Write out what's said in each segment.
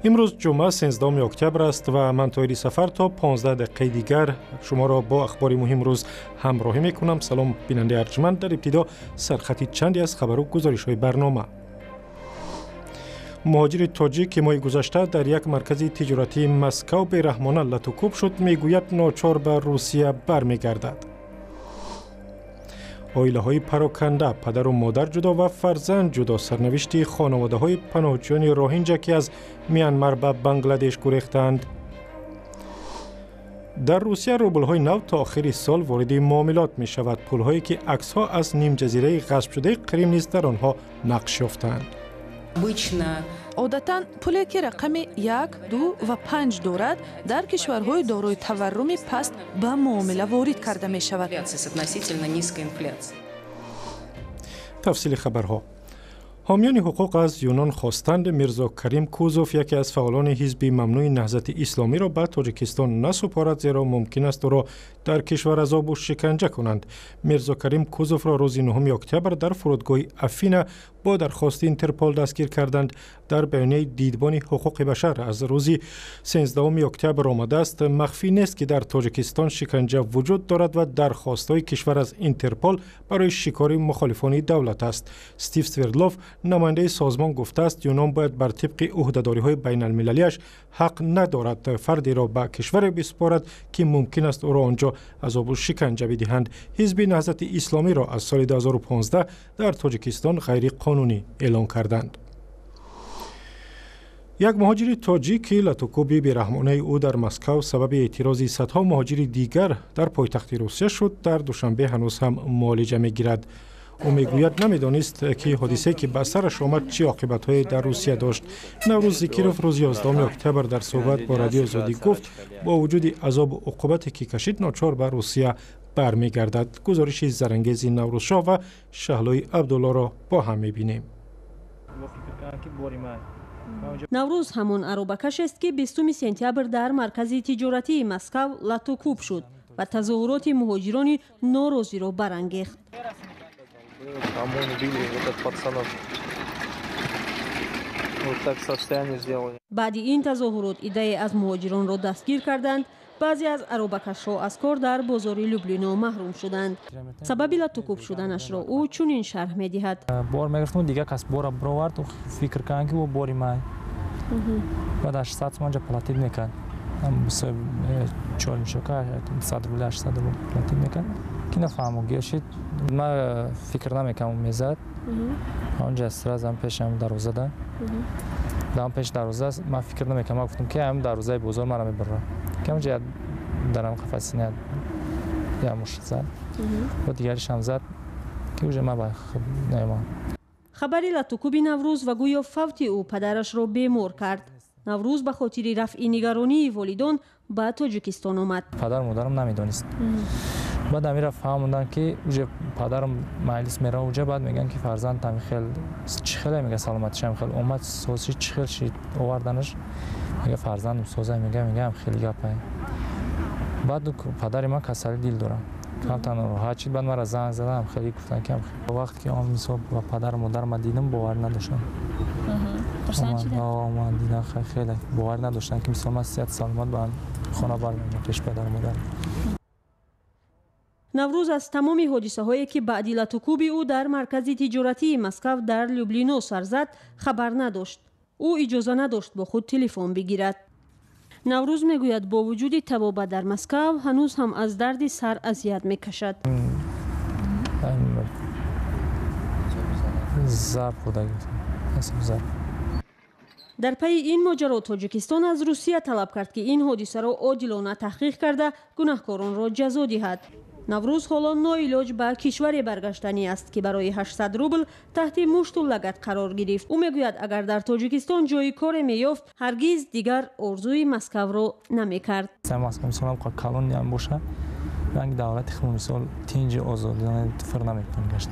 امروز جمعه 13 اکتبر است و من طاهری سفر تا 15 دقیقه دیگر شما را با اخبار مهم روز همراهی میکنم. سلام بیننده ارجمند. در ابتدا سرخطی چندی از خبر و گزارش های برنامه. مهاجر تاجیک که ماه گذشته در یک مرکز تجارتی مسکو بیرحمانه لطوکوب شد، میگوید ناچار به روسیه برمیگردد. عائله های پراکنده، پدر و مادر جدا و فرزند جدا، سرنوشت خانواده های پناهجویان روهینجا که از میانمار به بنگلادش گریختند. در روسیه روبل های نو تا آخر سال وارد معاملات می شود. پول هایی که عکس ها از نیم جزیره غصب شده کریم نیز در آنها نقش یافتند. عادتاً پولی که رقم 1, 2 و 5 دارد در کشورهای دارای تورم پست به معامله وارد کرده می شود. تفصیل خبرها. حامیان حقوق از یونان خواستند میرزا کریم کوزوف، یکی از فعالان حزب ممنوع نهضت اسلامی را به تاجیکستان نسپارد، زیرا ممکن است او را در کشور عذاب و شکنجه کنند. میرزا کریم کوزوف را روز 9 اکتبر در فرودگاه افینا با درخواست اینترپول دستگیر کردند. در بیانیه دیدبان حقوق بشر از روز 13 اکتبر آمده است مخفی نیست که در تاجیکستان شکنجه وجود دارد و درخواست‌های کشور از اینترپول برای شکار مخالفان دولت است. استیو سوردلوف نماینده سازمان گفته است یونان باید بر طبق عهده‌داری‌های بین المللیش حق ندارد فردی را به کشور بسپارد که ممکن است او را آنجا عذاب و شکنجه بدهند. حزب نهضت اسلامی را از سال 2015 در تاجیکستان غیر قانونی اعلام کردند. یک مهاجر تاجیک لطوکوب بیرحمانه او در مسکو سبب اعتراض صدها مهاجر دیگر در پایتخت روسیه شد، در دوشنبه هنوز هم معالجه می‌گیرد. او میگوید نمیدانست که حادثه که به سرش آمد چه عاقبت‌هایی در روسیه داشت. نوروز زکیروف روز 11 اکتبر در صحبت با رادیو آزادی گفت با وجود عذاب و عقوبتی که کشید ناچار به روسیه برمیگردد. گزارش زرنگیز نوروز شاه و شهلای عبدالله را با هم می‌بینیم. نوروز همون عروبکش است که 20 سپتامبر در مرکز تجارتی مسکو لطوکوب شد و تظاهرات مهاجران نوروزی را برانگیخت. بعد این تظاهرات ایده از مهاجران را دستگیر کردند. بعضی از عروبکش‌ها از کار در بازار لوبلینا محروم شدند. سبب لطوکوب شدنش را او چنین شرح می‌دهد. بار می‌گرفتم دیگه کس بار برآورد و فکر کردن که و باری ما بعد 800 مانجا پلاتین می‌کرد. هم سه چهار می‌شکه 100 روبل 800 روبل پلاتین می‌کرد. که نفهمم گیشید ما فکر نمی‌کنم میزد. اونجا استرازم پیشم دروازه ده. دام پیش دروازه ما فکر نمی‌کنم گفتم که هم دروازه بزرگ مرا می‌بره. که اونجا درم قفس نه یا مش زد و دیگرش هم زد که اونجا ما نمی‌مان. خبری لطوکوب نوروز و گویا فوت او پدرش را بیمار کرد. نوروز به خاطر رفع نگرانی والدان به تاجیکستان آمد. پدر مادرم نمی‌دانست. بعد امیر فهمیدن که اونجا پدرم مجلس میره اونجا، بعد میگن که فرزندم خیلی چخله، میگه سلامتش هم خیلی اومد سوسی چخل شید آوردنش، میگه فرزندم سوزه، میگه خیلی گپه. بعد پدر ما کسل دل داره کامتان راحت شد. بعد مرا زنگ زدم خیلی گفتن که وقتی که آم میسو با پدر مادر ما دیدم باور نداشتم. من دیدم خیلی باور نداشتن که مثلا ما صحت سلامت با خانه برمیگردم پیش پدر مادر. نوروز از تمام حادثه هایی که بعد لطوکوب او در مرکز تجارتی مسکو در لوبلینا سر زد خبر نداشت. او اجازه نداشت با خود تلفن بگیرد. نوروز میگوید با وجود تبابت در مسکو هنوز هم از درد سر اذیت میکشد. در پی این ماجرا تاجیکستان از روسیه طلب کرد که این حادثه را عادلانه تحقیق کرده گناهکاران را جزا دهد. نوروز حالا ناعلاج به کشور برگشتنی است که برای 800 روبل تحت مشت و لگد قرار گرفت. او میگوید اگر در تاجیکستان جای کار میافت هرگز دیگر آرزوی مسکو را نمیکرد. مسکو مثلا کالونی هم باشه رنگ دولت خود مثال تینج آزادانه فر نمیکنه گشته.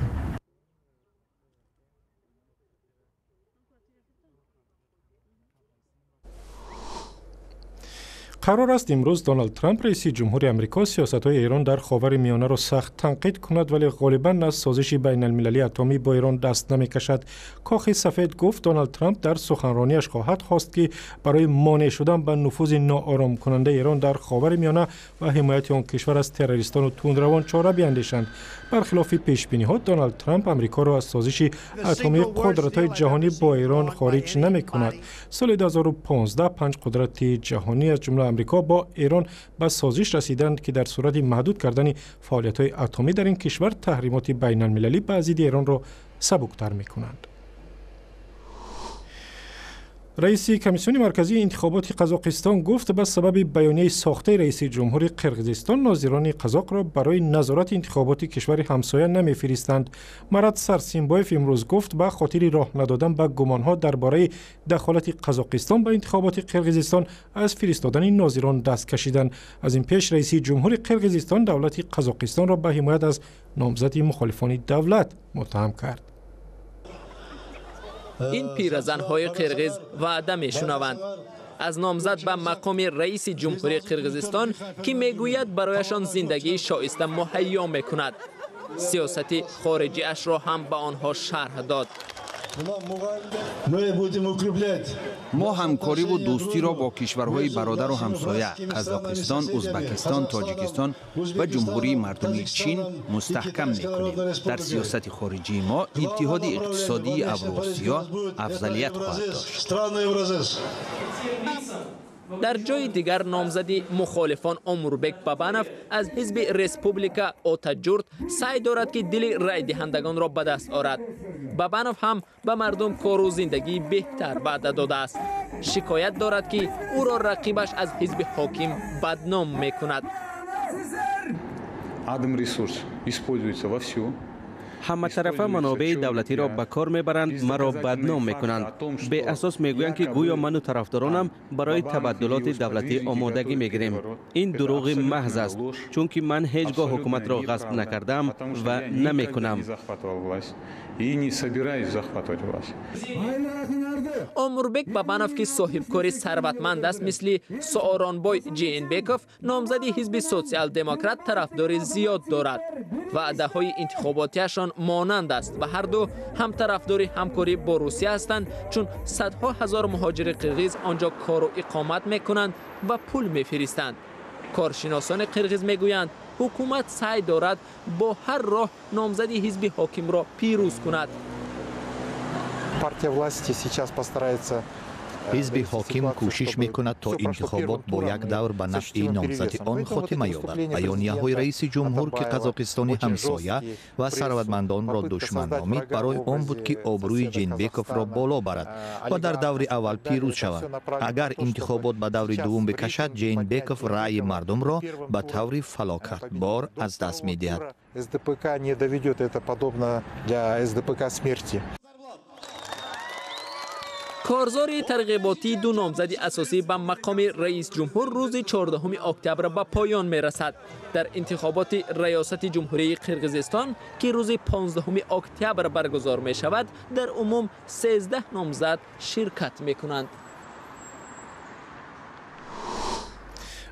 قرار است امروز دونالد ترامپ رئیس جمهوری آمریکا سیاست‌های ایران در خاور میانه را سخت تنقید کند، ولی غالباً از سازش بین المللی اتمی با ایران دست نمی‌کشد. کاخ سفید گفت دونالد ترامپ در سخنرانیش خواهد خواست که برای مانع شدن به نفوذ ناآرام کننده ایران در خاور میانه و حمایت آن کشور از تروریستان و تندروان چاره بیندیشند. برخلاف پیش‌بینی‌ها دونالد ترامپ آمریکا را از سازش اتمی قدرت‌های جهانی با ایران خارج نمی‌کند. سال 2015 5 قدرت جهانی از جمله آمریکا با ایران به سازش رسیدند که در صورت محدود کردن فعالیت‌های اتمی در این کشور تحریمات بین المللی به ضد ایران را سبکتر می‌کنند. رئیس کمیسیون مرکزی انتخابات قزاقستان گفت به سبب بیانیه ساخته رئیس جمهور قرقیزستان ناظران قزاق را برای نظارت انتخابات کشور همسایه نمی‌فرستند. مراد سرسیمبایف امروز گفت به خاطر راه ندادن به گمان‌ها درباره دخالت قزاقستان به انتخابات قرقیزستان از فرستادن ناظران دست کشیدند. از این پیش رئیس جمهور قرقیزستان دولت قزاقستان را به حمایت از نامزد مخالفان دولت متهم کرد. این پیرزن‌های قرقیز وعده می‌شنوند از نامزد به مقام رئیس جمهوری قرقیزستان که میگوید برایشان زندگی شایسته مهیا میکند. سیاست خارجی اش را هم به آنها شرح داد. ما همکاری و دوستی را با کشورهای برادر و همسایه قزاقستان، ازبکستان، تاجیکستان و جمهوری مردمی چین مستحکم می‌کنیم. در سیاست خارجی ما اتحاد اقتصادی اوراسیا افضلیت خواهد داشت. در جای دیگر نامزدی مخالفان اموربک بابانوف از حزب رسپوبلیکا اوتاجورت سعی دارد که دل رای دهندگان را به دست آورد. بابانوف هم به مردم کار و زندگی بهتر وعده داده است. شکایت دارد که او را رقیبش از حزب حاکم بدنام میکند. Адам ресурс используется вовсю. همه طرفه منابع دولتی را به کار میبرند، مرا بدنام میکنند. به اساس میگویند که گویا من و طرفدارانم برای تبادلات دولتی آمادگی میگیریم. این دروغ محض است، چون که من هیچگاه حکومت را غصب نکردم و نمیکنم. اموربک بابانوف که صاحب کاری ثروتمند است مثل سوارانبای جینبکوف نامزد حزب سوسیال دموکرات طرفدار زیاد دارد. وعده های انتخاباتیشان مانند است و هر دو هم طرفدار همکاری با روسیه هستند، چون صدها هزار مهاجر قرقیز آنجا کار و اقامت میکنند و پول میفرستند. کارشناسان قرقیز میگویند حکومت سعی دارد با هر راه نامزد حزب حاکم را پیروز کند. حزب حاکم کوشش میکند تا انتخابات با یک دور به نفع نامزد آن خاتمه یابد. بیانیه‌های رئیس جمهور که قزاقستان همسایه و ثروتمندان را دشمن نامید برای آن بود که آبروی جینبکوف را بالا برد و در دور اول پیروز شود. اگر انتخابات به دور دوم بکشد، جینبکوف رأی مردم را به طور فلاکتبار از دست می‌دهد. کارزار ترغیباتی دو نامزد اساسی به مقام رئیس جمهور روز 14 اکتبر به پایان می رسد. در انتخابات ریاست جمهوری قرقیزستان که روز 15 اکتبر برگزار می شود، در عموم 13 نامزد شرکت می کنند.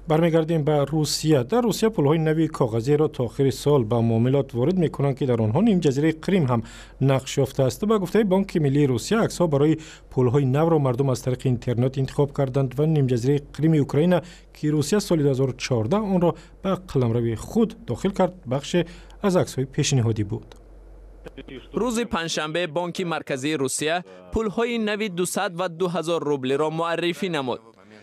برمیگردیم به روسیه. در روسیه پولهای نوی کاغذی را تا آخر سال به معاملات وارد میکنند که در آنها نیم جزیره کریم هم نقش یافته است. به گفته بانک ملی روسیه، عکس‌ها برای پولهای نو را مردم از طریق اینترنت انتخاب کردند و نیم جزیره کریم اوکراین که روسیه سال 2014 آن را به قلمرو خود داخل کرد، بخش از عکس‌های پیشنهادی بود. روز پنجشنبه بانک مرکزی روسیه پولهای نوی 200 و 2000 روبل را معرفی نمود.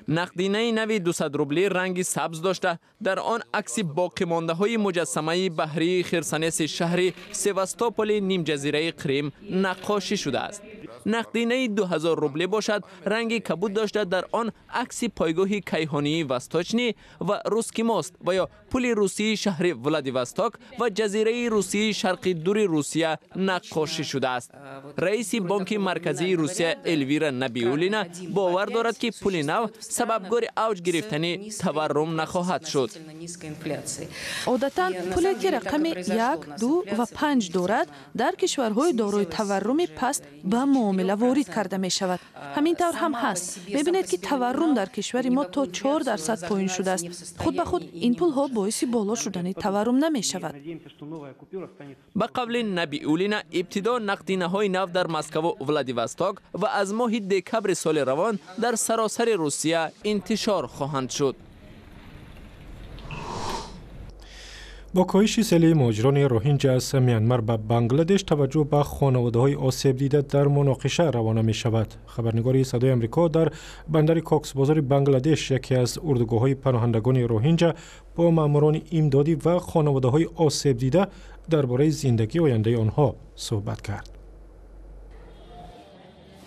نقدینه نوی 200 روبلی رنگ سبز داشته، در آن عکس باقی مانده های مجسمه بحری خرسانس شهر سواستوپول نیم جزیره کریم نقاشی شده است. نقدینه 2000 روبلی باشد، رنگ کبود داشته، در آن عکس پایگاه کیهانی وستاچنی و روسکی ماست و یا پل روسی شهر ولادیواستوک و جزیره روسی شرق دور روسیه نقاشی شده است. رئیس بانک مرکزی روسیه الویرا نبیولینا باور دارد که پول نو سببگار اوج گرفتن تورم نخواهد شد. عادتاً پولی که رقم 1، 2 و 5 دارد در کشورهای دارای تورم پست به معامله معامله وارد کرده می شود. همین طور هم هست. می‌بینید که تورم در کشور ما تا 4% پایین شده است. خود به خود این پول‌ها باعث بالا شدن تورم نمی شود. به قول نبی‌اولینا ابتدا نقدینه‌های نفت در مسکو و ولادیواستوک و از ماه دکبر سال روان در سراسر روسیه انتشار خواهند شد. با کاهش سیل مهاجران روهینجا از میانمار به بنگلادش توجه به خانواده‌های آسیب دیده در مناقشه روانه می شود. خبرنگار صدای آمریکا در بندر کاکس بازار بنگلادش یکی از اردوگاه‌های پناهندگان روهینجا با ماموران امدادی و خانواده‌های آسیب دیده درباره زندگی آینده آنها صحبت کرد.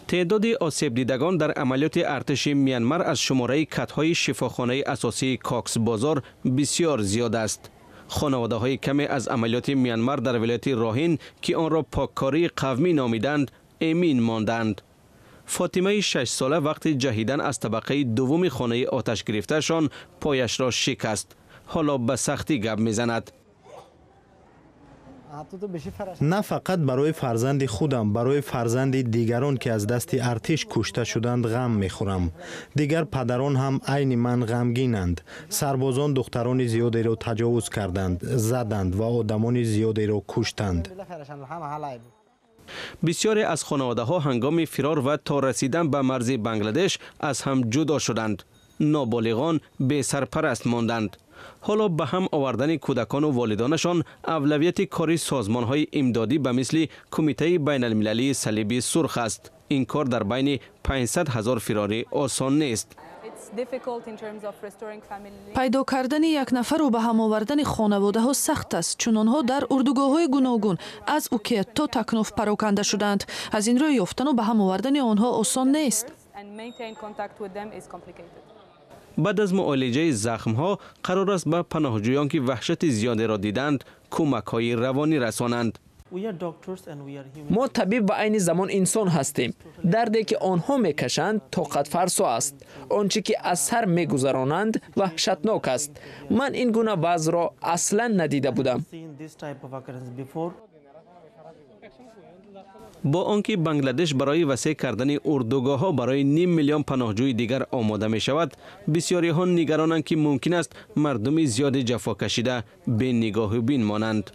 تعداد آسیب دیدگان در عملیات ارتش میانمار از شماره کت‌های شفاخانه اساسی کاکس بازار بسیار زیاد است. خانواده های کمی از عملیات میانمار در ولایت راهین که آن را پاککاری قومی نامیدند امین ماندند. فاطمه 6 ساله وقتی جهیدن از طبقه دوم خانه آتش گرفتهشان پایش را شکست. حالا به سختی گپ میزند. نه فقط برای فرزند خودم، برای فرزند دیگران که از دست ارتش کشته شدند غم میخورم. دیگر پدران هم عین من غمگینند. سربازان دختران زیادی را تجاوز کردند، زدند و آدمان زیادی را کشتند. بسیاری از خانواده ها هنگام فرار و تا رسیدن به مرز بنگلادش از هم جدا شدند. نابالغان بی سرپرست ماندند. حالا به هم آوردن کودکان و والدانشان اولویت کاری سازمان‌های امدادی به مثل کمیته بین المللی صلیب سرخ است. این کار در بین 500,000 فراری آسان نیست. پیدا کردن یک نفر و به هم آوردن خانواده ها سخت است، چون آنها در اردوگاه های گوناگون از اوکیت تا تکنوف پراکنده شدند. از این روی یافتن و به هم آوردن آنها آسان نیست. بعد از معالجه زخم‌ها قرار است به پناهجویان که وحشت زیادی را دیدند کمک‌های روانی رسانند. ما طبیب و عین زمان انسان هستیم. دردی که آنها میکشند طاقت فرسا است. آنچه که از سر میگذرانند وحشتناک است. من این گونه وضع را اصلا ندیده بودم. با آنکه بنگلادش برای وسیع کردن اردوگاه‌ها برای 5 میلیون پناهجوی دیگر آماده می شود، بسیاری ها نگرانند که ممکن است مردم زیاد جفا کشیده به نگاه بین مانند.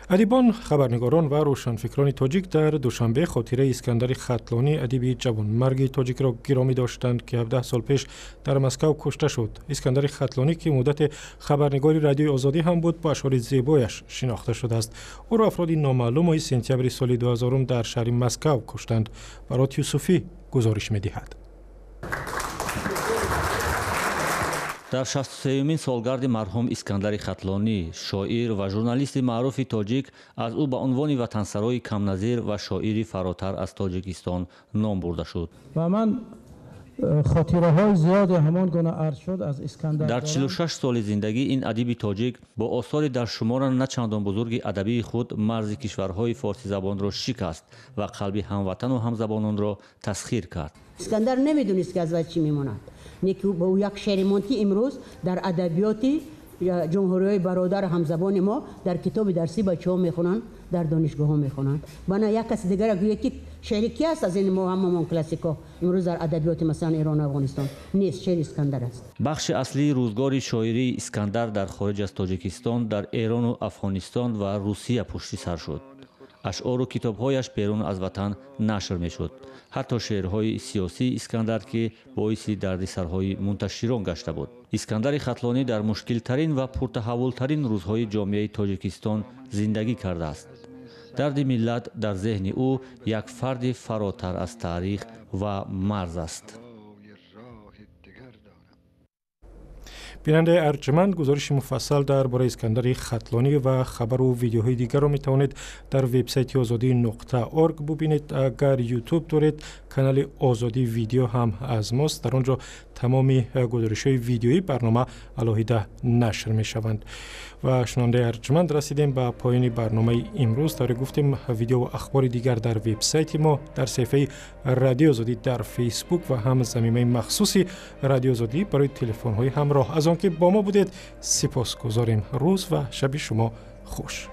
ادیبان، خبرنگاران و روشنفکران تاجیک در دوشنبه خاطره اسکندر خطلانی ادیب جوانمرگ تاجیک را گرامی داشتند که 17 سال پیش در مسکو کشته شد. اسکندر خطلانی که مدت خبرنگاری رادیوی آزادی هم بود با اشعار زیبایش شناخته شده است. او را افرادی نامعلوم ماه سپتامبر سال 2000 در شهر مسکو کشتند. برات یوسفی گزارش می‌دهد. در 63مین سالگرد مرحوم اسکندر خطلانی، شاعر و ژورنالیست معروف تاجیک، از او به عنوان وطنسرای کم نظیر و شاعری فراتر از تاجیکستان نام برده شد. و من خاطره های زیاد همان گونه عرض شد از اسکندر. در 46 سال زندگی این ادیب تاجیک با آثار در شمار نه چندان بزرگ ادبی خود مرز کشورهای فارسی زبان را شکست و قلب هموطن و همزبانان را تسخیر کرد. اسکندر نمیدونست که از وقت چی میموند. نیکی با او یک شعر مونتی امروز در ادبیات جمهوری برادر همزبان ما در کتاب درسی بچه‌ها میخونن، در دانشگاه ها میخونن. بنا یک کس دیگر گوید که شعر کی است از این ما همون کلاسیکا امروز در ادبیات مثلا ایران و افغانستان نیست، شعر اسکندر است. بخش اصلی روزگار شاعری اسکندر در خارج از تاجیکستان در ایران و افغانستان و روسیه پشت سر شد. اشعار و کتابهایش بیرون از وطن نشر میشد. حتی شعرهای سیاسی اسکندر که باعث دردسرهای منتشران گشته بود. اسکندر خطلانی در مشکل ترین و پرتحول ترین روزهای جامعه تاجیکستان زندگی کرده است. درد ملت در ذهن او یک فرد فراتر از تاریخ و مرز است. بیننده ارجمند، گزارش مفصل درباره اسکندر خطلانی و خبر و ویدیوهای دیگر را می توانید در وبسایت azadi.org ببینید. اگر یوتیوب دارید کانال آزادی ویدیو هم از ماست. در آنجا تمامی گزارش‌های ویدیویی برنامه علاهیده نشر می شوند. و شنونده ارجمند، رسیدیم به پایان برنامه امروز. تا گفتیم ویدیو و اخبار دیگر در وبسایت ما، در صفحه رادیو آزادی در فیسبوک و هم زمینه مخصوصی رادیو آزادی برای تلفن‌های همراه. از آنکه با ما بودید سپاسگزاریم. روز و شب شما خوش.